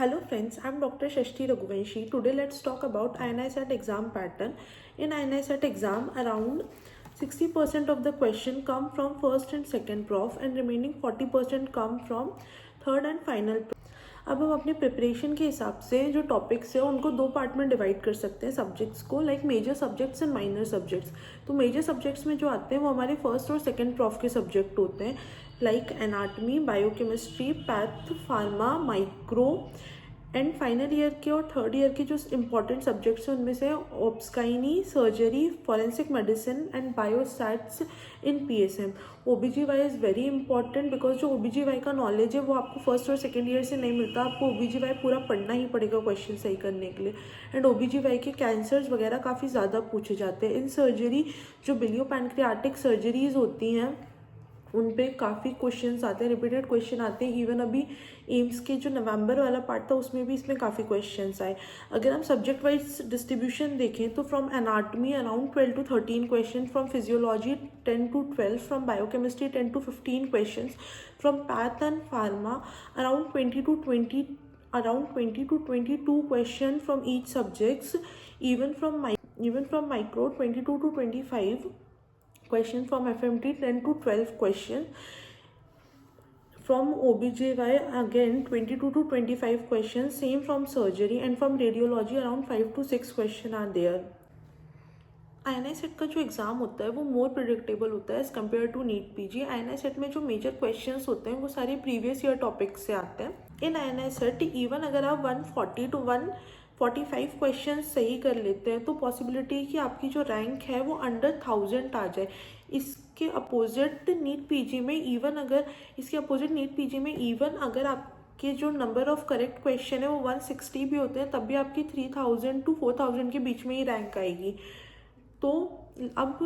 Hello friends, I'm Dr. Shashti Raghuvanshi. Today let's talk about INI-SET exam pattern. In INI-SET exam, around 60% of the question come from first and second prof and remaining 40% come from third and final prof. अब हम अपने preparation के हिसाब से जो topics है उनको दो पार्ट में डिवाइड कर सकते हैं सब्जेक्ट्स को, like major subjects and minor subjects. तो मेजर सब्जेक्ट्स में जो आते हैं वो हमारे फर्स्ट और सेकंड प्रॉफ के सब्जेक्ट होते हैं, like anatomy, biochemistry, path, pharma, micro. And final year के और थर्ड ईयर के जो इंपॉर्टेंट सब्जेक्ट्स हैं उनमें से obs gynae, surgery, forensic medicine and biostats in PSM. OBGY is very important because जो ओबीजीवाई का नॉलेज है वो आपको फर्स्ट और सेकेंड ईयर से नहीं मिलता. आपको ओबीजीवाई पूरा पढ़ना ही पड़ेगा क्वेश्चन सही करने के लिए. एंड ओबीजीवाई के कैंसर्स वगैरह काफ़ी ज़्यादा पूछे जाते हैं. इन सर्जरी जो बिलियो पैनक्रियाटिक सर्जरीज होती हैं उन पे काफ़ी क्वेश्चंस आते हैं, रिपीटेड क्वेश्चन आते हैं. इवन अभी एम्स के जो नवंबर वाला पार्ट था उसमें भी इसमें काफ़ी क्वेश्चंस आए. अगर हम सब्जेक्ट वाइज डिस्ट्रीब्यूशन देखें तो from anatomy around 12 to 13 question, from physiology 10 to 12, from biochemistry 10 to 15 question, from path and pharma around 20 to 22 question from each subjects. Even from micro 22 to 25 question, from FMT 10 to 12 question, from OBGY again 22 to 25 questions, same from surgery, and from radiology around 5 to 6 question are there. INI set का जो exam होता है वो मोर predictable होता है as compared to NEET PG. INI CET में जो major questions होते हैं वो सारे प्रीवियस ईयर टॉपिक्स से आते हैं. इन INI सेट इवन अगर आप 140 to 145 क्वेश्चन सही कर लेते हैं तो पॉसिबिलिटी है कि आपकी जो रैंक है वो अंडर 1000 आ जाए. इसके अपोजिट नीट पीजी में इवन अगर आपके जो नंबर ऑफ करेक्ट क्वेश्चन है वो 160 भी होते हैं तब भी आपकी 3000 to 4000 के बीच में ही रैंक आएगी. तो अब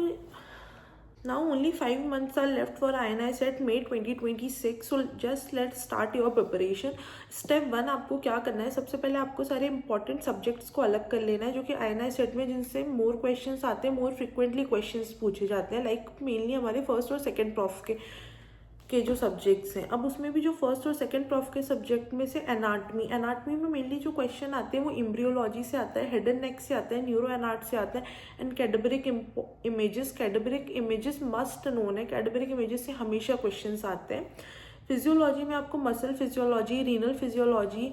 now only 5 months are left for INI set May 2026. So just let's start your preparation. Step 1 आपको क्या करना है, सबसे पहले आपको सारे इंपॉर्टेंट सब्जेक्ट्स को अलग कर लेना है जो कि INI सेट में जिनसे मोर क्वेश्चंस आते हैं, मोर फ्रिक्वेंटली क्वेश्चंस पूछे जाते हैं, लाइक मेनली हमारे फर्स्ट और सेकंड प्रॉफ के जो सब्जेक्ट्स हैं. अब उसमें भी जो फर्स्ट और सेकंड प्रॉफ के सब्जेक्ट में से एनाटमी में मेनली जो क्वेश्चन आते हैं वो एम्ब्रियोलॉजी से आता है, हेड एंड नेक से आता है, न्यूरो एनाट से आता है, एंड कैडबरिक इमेजेस मस्ट नोन है. कैडबरिक इमेजेस से हमेशा क्वेश्चंस आते हैं. फिजियोलॉजी में आपको muscle physiology, renal physiology,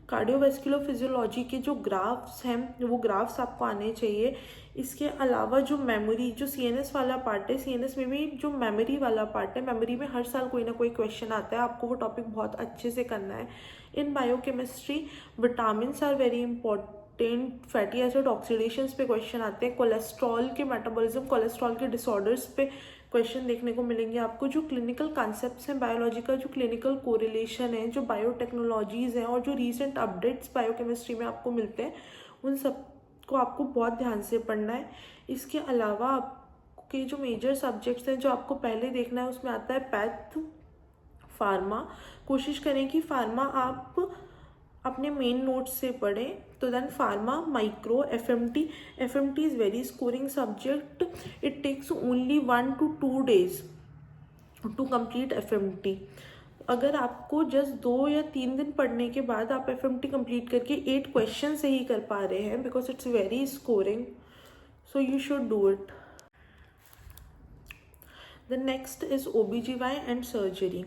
cardiovascular physiology के जो ग्राफ्स हैं वो ग्राफ्स आपको आने चाहिए. इसके अलावा जो मेमोरी, जो सीएनएस वाला पार्ट है, सीएनएस में भी जो मेमोरी वाला पार्ट है, मेमोरी में हर साल कोई ना कोई क्वेश्चन आता है, आपको वो टॉपिक बहुत अच्छे से करना है. In biochemistry vitamins are very important. Fatty acid oxidations पे क्वेश्चन आते हैं. कोलेस्ट्रॉल के मेटाबॉलिज्म, कोलेस्ट्रॉल के डिसऑर्डर्स पे क्वेश्चन देखने को मिलेंगे आपको. जो क्लिनिकल कॉन्सेप्ट्स हैं बायोलॉजी का, जो क्लिनिकल कोरिलेशन है, जो बायोटेक्नोलॉजीज़ हैं और जो रीसेंट अपडेट्स बायोकेमिस्ट्री में आपको मिलते हैं उन सब को आपको बहुत ध्यान से पढ़ना है. इसके अलावा आपके जो मेजर सब्जेक्ट्स हैं जो आपको पहले देखना है उसमें आता है पैथ, फार्मा. कोशिश करें कि फार्मा आप अपने मेन नोट्स से पढ़ें. तो then pharma, micro, FMT is very scoring subject. It takes only 1 to 2 days to complete FMT. अगर आपको जस्ट 2 या 3 दिन पढ़ने के बाद आप एफएमटी कंप्लीट करके 8 क्वेश्चन से ही कर पा रहे हैं because it's very scoring, so you should do it. The next is OBGY and surgery.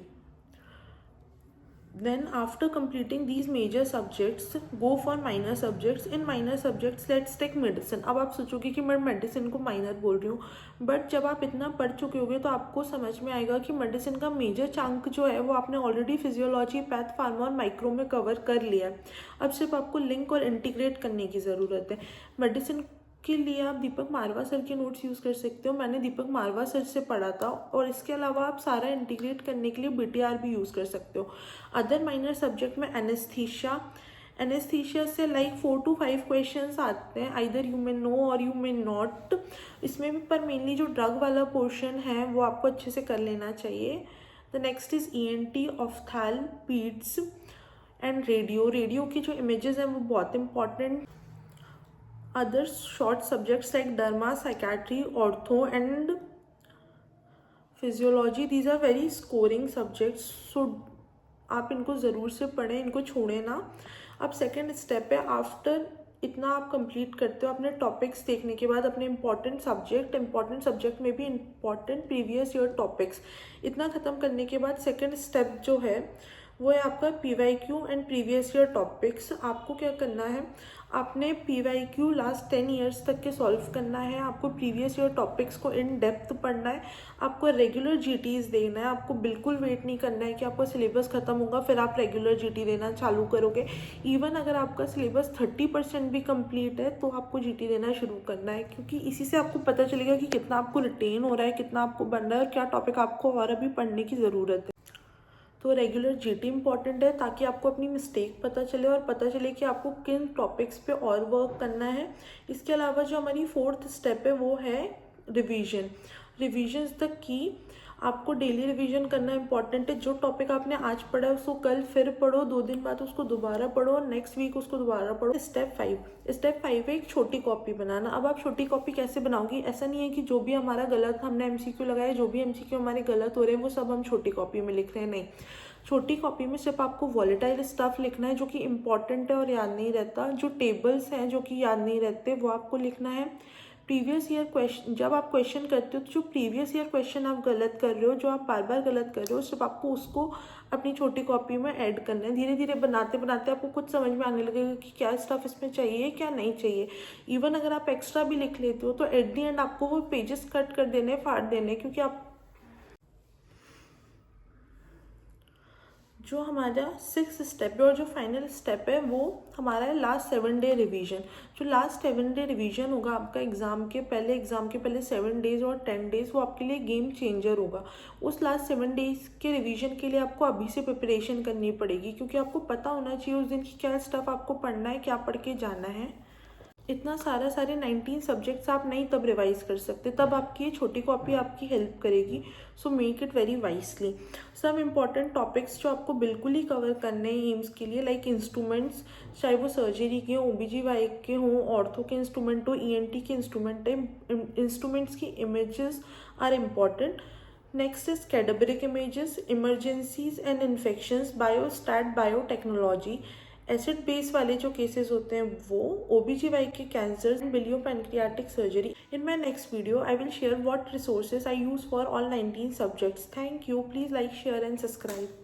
Then after completing these major subjects, go for minor subjects. In minor subjects, let's take medicine. अब आप सोचोगे कि मैं medicine को minor बोल रही हूँ, but जब आप इतना पढ़ चुके होगे तो आपको समझ में आएगा कि मेडिसिन का मेजर चंक जो है वो आपने ऑलरेडी फिजियोलॉजी, पैथ, फार्मा और माइक्रो में कवर कर लिया है. अब सिर्फ आपको लिंक और इंटीग्रेट करने की ज़रूरत है. मेडिसिन के लिए आप दीपक मारवा सर के नोट्स यूज़ कर सकते हो. मैंने दीपक मारवा सर से पढ़ा था. और इसके अलावा आप सारा इंटीग्रेट करने के लिए BTR भी यूज़ कर सकते हो. अदर माइनर सब्जेक्ट में एनेस्थीसिया से लाइक 4 to 5 क्वेश्चंस आते हैं. आइदर यू मे नो और यू मे नॉट. इसमें भी पर मेनली जो ड्रग वाला पोर्शन है वो आपको अच्छे से कर लेना चाहिए. The next is ENT, ophthal, peds and radio की जो इमेजेस हैं वो बहुत important. Other short subjects like derma, psychiatry, ortho and physiology, these are very scoring subjects, so आप इनको ज़रूर से पढ़ें, इनको छोड़ें ना। अब सेकेंड स्टेप है, आफ्टर इतना आप कंप्लीट करते हो अपने टॉपिक्स देखने के बाद, अपने इंपॉर्टेंट सब्जेक्ट में भी इंपॉर्टेंट प्रीवियस ईयर टॉपिक्स इतना ख़त्म करने के बाद सेकेंड स्टेप जो है वो है आपका PYQ and previous year topics. आपको क्या करना है, आपने PYQ लास्ट 10 ईयर्स तक के सॉल्व करना है, आपको प्रीवियस ईयर टॉपिक्स को इन डेप्थ पढ़ना है, आपको रेगुलर GTs देना है। आपको बिल्कुल वेट नहीं करना है कि आपका सिलेबस ख़त्म होगा फिर आप रेगुलर GT देना चालू करोगे। इवन अगर आपका सिलेबस 30% भी कंप्लीट है तो आपको GT देना शुरू करना है, क्योंकि इसी से आपको पता चलेगा कि कितना आपको रिटेन हो रहा है, कितना आपको बन रहा है और क्या टॉपिक आपको और अभी पढ़ने की ज़रूरत है। तो रेगुलर GT इंपॉर्टेंट है ताकि आपको अपनी मिस्टेक पता चले और पता चले कि आपको किन टॉपिक्स पे और वर्क करना है। इसके अलावा जो हमारी फोर्थ स्टेप है वो है रिवीजन तक की। आपको डेली रिवीजन करना इंपॉर्टेंट है। जो टॉपिक आपने आज पढ़ा है उसको कल फिर पढ़ो, 2 दिन बाद उसको दोबारा पढ़ो और नेक्स्ट वीक उसको दोबारा पढ़ो। स्टेप 5 है एक छोटी कॉपी बनाना। अब आप छोटी कॉपी कैसे बनाओगी, ऐसा नहीं है कि जो भी हमारा गलत हमने MCQ लगाया, जो भी MCQ हमारे गलत हो रहे हैं वो सब हम छोटी कॉपी में लिख रहे हैं, नहीं। छोटी कॉपी में सिर्फ आपको वॉलेटाइल स्टफ लिखना है जो कि इंपॉर्टेंट है और याद नहीं रहता। जो टेबल्स हैं जो कि याद नहीं रहते वो आपको लिखना है। प्रीवियस ईयर क्वेश्चन, जब आप क्वेश्चन करते हो तो जो प्रीवियस ईयर क्वेश्चन आप गलत कर रहे हो, जो आप बार बार गलत कर रहे हो, सिर्फ आपको उसको अपनी छोटी कॉपी में ऐड करना है। धीरे धीरे बनाते बनाते आपको कुछ समझ में आने लगेगा कि क्या स्टफ इसमें चाहिए क्या नहीं चाहिए। इवन अगर आप एक्स्ट्रा भी लिख लेते हो तो एट दी एंड आपको वो पेजेस कट कर देने, फाड़ देने, क्योंकि आप जो हमारा 6th स्टेप है और जो फाइनल स्टेप है वो हमारा है लास्ट 7 डे रिवीजन। जो लास्ट 7 डे रिवीजन होगा आपका एग्ज़ाम के पहले 7 डेज़ और 10 डेज़, वो आपके लिए गेम चेंजर होगा। उस लास्ट 7 डेज़ के रिवीजन के लिए आपको अभी से प्रिपरेशन करनी पड़ेगी, क्योंकि आपको पता होना चाहिए उस दिन की क्या स्टफ आपको पढ़ना है, क्या पढ़ के जाना है। इतना सारे 19 सब्जेक्ट्स आप नहीं तब रिवाइज कर सकते, तब आपकी ये छोटी कॉपी आपकी हेल्प करेगी। So make it very wisely. सब इंपॉर्टेंट टॉपिक्स जो आपको बिल्कुल ही कवर करने हैं एम्स के लिए, लाइक इंस्ट्रूमेंट्स, चाहे वो सर्जरी के हों, OBGY के हों, ऑर्थो के इंस्ट्रूमेंट हो, ENT के इंस्ट्रूमेंट्स की images are important. Next is cadaveric images, emergencies and infections, biostat, biotechnology, acid base वाले जो केसेस होते हैं वो, OBGY के cancer, biliopancreatic surgery. In my next video I will share what resources I use for all 19 subjects. Thank you. Please like, share and subscribe.